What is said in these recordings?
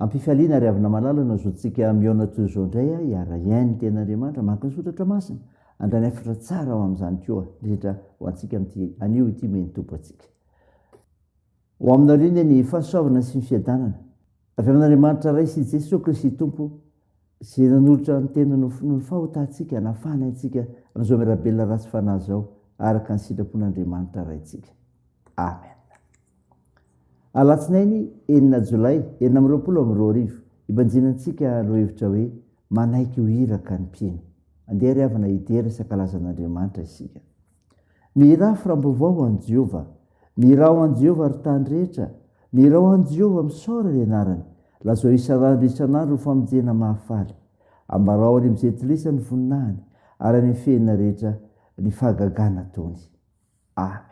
ampifaliana ry avina malalana zoantsika miona toy izao indray a hiara iainy ten'andriamanitra maka ny soratra masina andrany efatra tsara ao amin'izany koa rehetra ho antsika amin'ity anio ity meny tompo antsika ho aminariny ny fahasoavana sy ny fiadanana avy amin'andriamanitra ray sy Jesosy Kristy tompo zay nanolotra ny tena no ny fahotantsika nafana antsika amin'izao mirabelona ratsy fanahy zao araka ny sitrapon'andriamanitra raintsika amen. Alatsinainy 9 Jolay 2022 ibanjinantsika no hevitra hoe manaiky ho iraka ny mpieno andeha ry havana idera sakalazan'andriamanitra isika. Mira framboavao an Jehova, mira ho an Jehova ry tany rehetra, mira ho an Jehova misaora ny anarany, lazao isan'andro isan'andro ho famonjena mahafaly, ambarao any mizetolisa ny voninahiny ary any fehina rehetra ny fahagagana taony. Amen.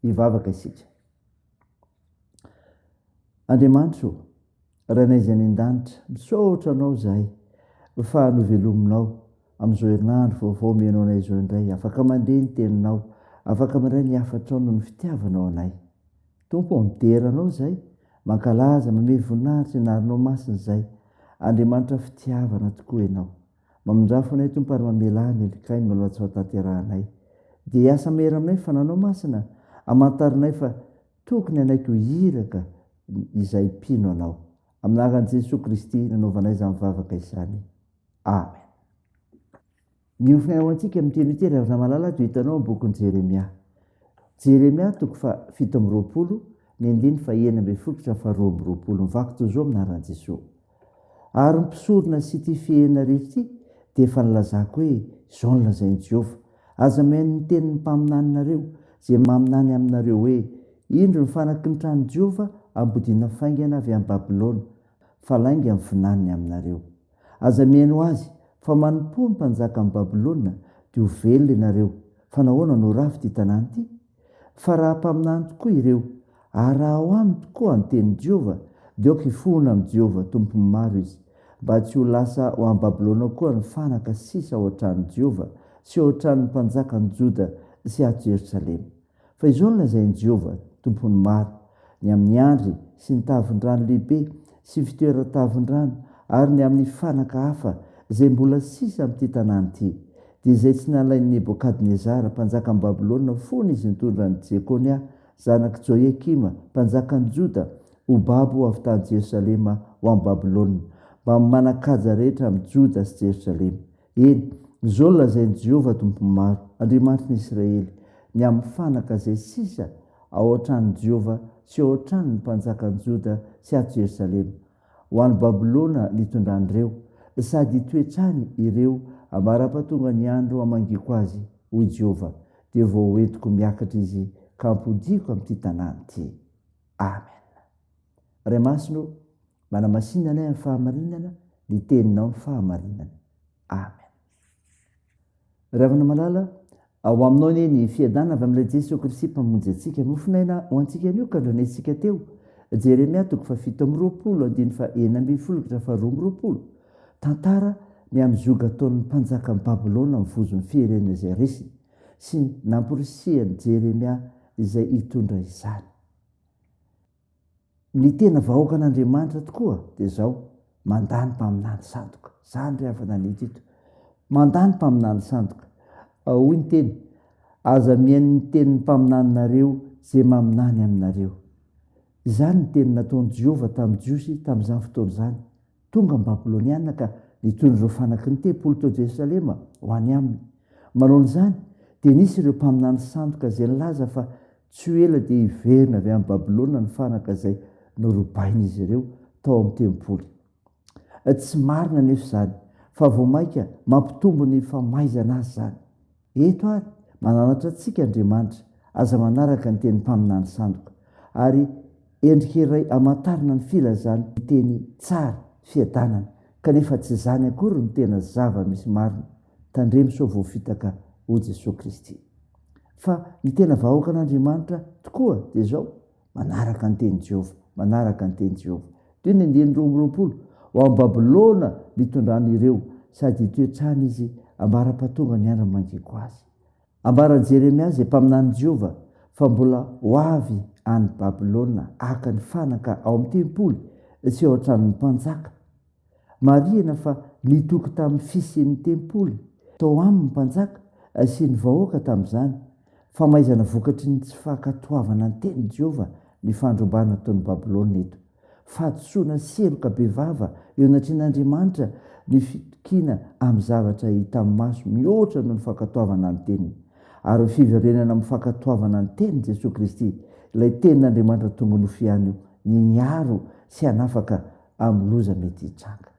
Ivavaka isika. Andriamanitra raha naizany an-danitra misaotra anao zahay fa novelominao amin'izao herinandro vaovao menao anay izao indray, afaka mandeha ny teninao, afaka mandray ny hafatrao noho ny fitiavanao anay. Tompo mideranao zahay, mankalaza manome voninahitra inarinao masina zahay. Andriamanitra fitiavana tokoa ianao. Mamondrafo anay Tompo ary mamelany elikay maloha tsy fatanterahanay. Dia asa mera aminay fananao masina, amantarinay fa tokony anaiky ho iraka izay mpino anao. Aminaran'i Jesosy Kristy nanaovanay izany mivavaka izany. Amen. Miofina ao antsika miteny tery avy malala toy hitanao bokin'i Jeremia. Jeremia toko fa 720 ny andiny fa 9:12 mivaky toy izao aminaran'i Jesosy. Ary ny mpisorona sy ty fihena rehetra ity dia efa nilazako hoe izao nolazain'i Jehova. aza mihaino ny tenin'ny mpaminanynareo zay maminany aminareo hoe indro ny fanaky ny trano Jehova ambodina faingana avy amin'ny Babilôna fa lainga amin'ny finaniny aminareo. Aza mihaino azy fa manompo ny mpanjaka amin'ny Babilôna dia ho velona ianareo. Fa nahoana no rafy ity tanàna ity? Fa raha mpaminany tokoa ireo ary raha ao aminy tokoa ny tenin'i Jehova dia aoka hifohona amin'ny Jehova tompony maro izy, mba tsy ho lasa ho amin'ny Babilôna koa ny fanaka sisa ao an-tranon'i Jehova sy ao an-tranon'ny mpanjakan'i Joda sy ato Jerosalema. Fa izao no lazain'i Jehova tompony maro, ny amin'ny andry sy ny tavin-drano lehibe sy fitoeran-tavin-drano ary ny amin'ny fanaka hafa izay mbola sisa amin'ity tanàna ity, dia izay tsy nalain'i Nebokadnezara mpanjakan'i Babilôna fony izy nitondra ny Jekonia zanak' Joiakima mpanjakan'i Joda ho babo avy tany Jerosalema ho amin'ny Babilôna mba manakaja rehetra amin'ny Joda sy Jerosalema. Eny, izao no lazain'i Jehova tompony maro, Andriamanitr'i Israely, ny amin'ny fanaka izay sisa ao an-tranon'i Jehova sy ao an-tranon'ny mpanjakan'i Joda sy ato Jerosalema. Ho an'ny Babilôna nitondran'ireo sady hitoetrany ireo ambara-pahatonga ny andro amangiko azy hoy Jehova, dia vao hoentiko miakatra izy ka hampodiko amin'ity tanàna ity. Amen. Ray masino, manamasinana amin'ny fahamarinana, ny teninao ny fahamarinana. Amen. Ravina malala, ao aminao ne ny fiadanana avy amin'ilay Jesosy Kristy mpamonjy antsika. Mofinaina ho antsika anio ka andranetsika teo Jeremia 7:2-20. Tantara ny amin'ny zoga ataon'ny mpanjaka ny Babilôna mivozon'ny firenena izay resiny sy namporisihany Jeremia izay hitondra izany. Ny tena vahoaka an'Andriamanitra tokoa dia izao: mandany mpaminany sandoka. Izany ry avana nito, mandany mpaminany sandoka. Hoy ny teny: aza mihaino ny tenin'ny mpaminanynareo zay maminany aminareo. Izany ny teny nataon'i Jehova tamin'ny Jiosy tamin'izany fotoana izany. Tonga ny Babilôniana ka nitondra ireo fanaky ny tempolo tao Jerosalema ho any aminy. Manao izany dia nisy ireo mpaminany sandoka izay nilaza fa tsy ho ela dia hiverina avy amin'ny Babilôna ny fanaka izay norobain'izy ireo tao amin'ny tempolo. Tsy marina nefa izany, fa vao mainka mampitombo ny famaizana azy izany. Eto ary mananatra antsika Andriamanitra, aza manaraka ny teny mpaminany sandoka ary endrika iray amantarina ny filazany ny teny tsara fiadanana, kanefa tsy izany akory ny tena zava-misy marina. Tandremo sao voafitaka ho Jesosy Kristy. Fa ny tena vahoaka an'Andriamanitra tokoa dia izao: manaraka ny teny Jehova, manaraka ny teny Jehova. Toy ny 9:20, ho amin'ny Babilôna nitondran'ireo sady hitoetrany izy ambara-pahatonga ny andro mangiko azy. Ambaran'i Jeremia izay mpaminany Jehova fa mbola ho avy any Babilôna aka ny fanaka ao amin'ny tempoly sy ao an-tranon'ny mpanjaka. Marihana fa nitoky tamin'ny fisian'ny tempoly tao amin'ny mpanjaka sy ny vahoaka tamin'izany. Famaizana vokatry ny tsy fankatoavana ny tenin'i Jehova ny fandrombana taon'ny Babilôna eto. Fahadisoana seloka be vava eo anatrin'Andriamanitra ny fitokiana amin'ny zavatra hita amin'ny maso mihoatra noho ny fankatoavana ny teniny. Ary ny fiverenana amin'ny fankatoavana ny tenin'i Jesosy Kristy, ilay tenin'Andriamanitra tonga nofiany niaro sy hanafaka amin'ny loza mety hitranga.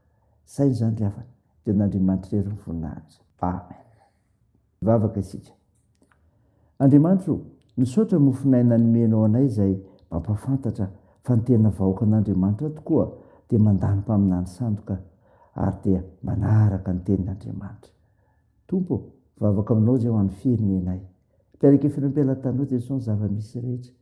Saina izany ry havana, dia n'Andriamanitra ery ny voninahitra. Amen. Vavaka isika. Andriamanitra, misaotra mofinaina nomenao anay izay mampafantatra fa ny tena vahoaka an'Andriamanitra tokoa dia mandany mpaminany sandoka ary dia manaraka ny tenin'Andriamanitra. Tompo, vavaka aminao izay ho an'ny firenenay. Mpiaraka filompela-tanao Jesosy ny zava-misy rehetra,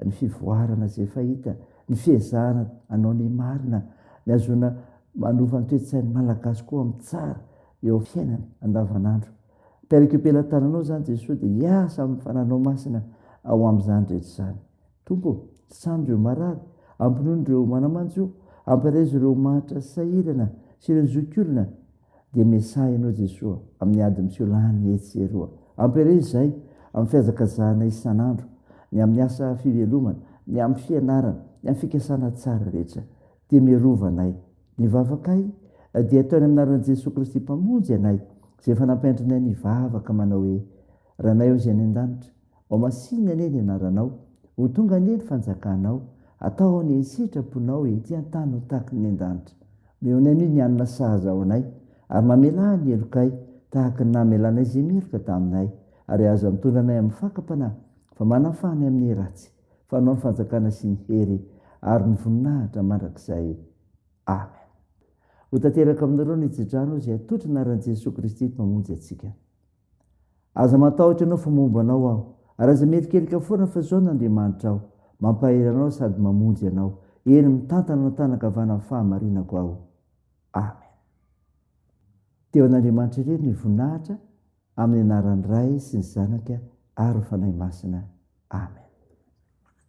ny fivoarana izay fahita, ny fiezahana anao ny marina, ny azona manova ny toe-tsain'ny malagasy koa amin'ny tsara eo amin'ny fiainana andavanandro. Mpiaraka impela-tananao izany Jesosy dia hiasa amin'ny fananao masina ao amin'izany rehetra izany. Tompo, samby ireo marary, ampinono ireo manamanjo, ampiraizo ireo mahatra sahirana sy ireo zokiolona, dia mesahy ianao Jesosy amin'ny ady misiolany etsy eroa. Ampiraizo izay amin'ny fiazakazahana isan'andro, ny amin'ny asa fivelomana, ny amin'ny fianarana, ny amin'ny fikasana tsara rehetra. Dia miarova anay, ny vavakay dia ataony amin'ny anaran'i Jesosy Kristy mpamonjy anay, izay efa nampiandrinay ny vavaka manao hoe: ranay ao izay any an-danitra, ao masinina anie ny anaranao, ho tonga anie ny fanjakanao, atao any sitraponao ety an-tany ho tahaka ny an-danitra. Meonay anio ny anina sahaza ao anay, ary mamela ny elokay tahaka ny namelanay izay meloka taminay, ary azo mitondra anay amin'ny fakapanahy fa manafany amin'ny ratsy fanao ny fanjakana sy ny hery ary ny voninahitra mandrakizay. Amen. Ho tanteraka aminareo ny hitsidrano izay totrana ran'i Jesosy Kristy mamonjy atsika. Aza matahotra ianao fa momba anao aho, ary aza merikerika foana fa zao n'Andriamanitra aho, mampahery anao sady mamonjy anao, eny mitantana no tanakavana fahamarinako aho. Amen. Teo an'Andriamanitra irery ny voninahitra, amin'ny anaran'ny Ray sy ny Zanaka ary ny Fanahy Masina. Amen.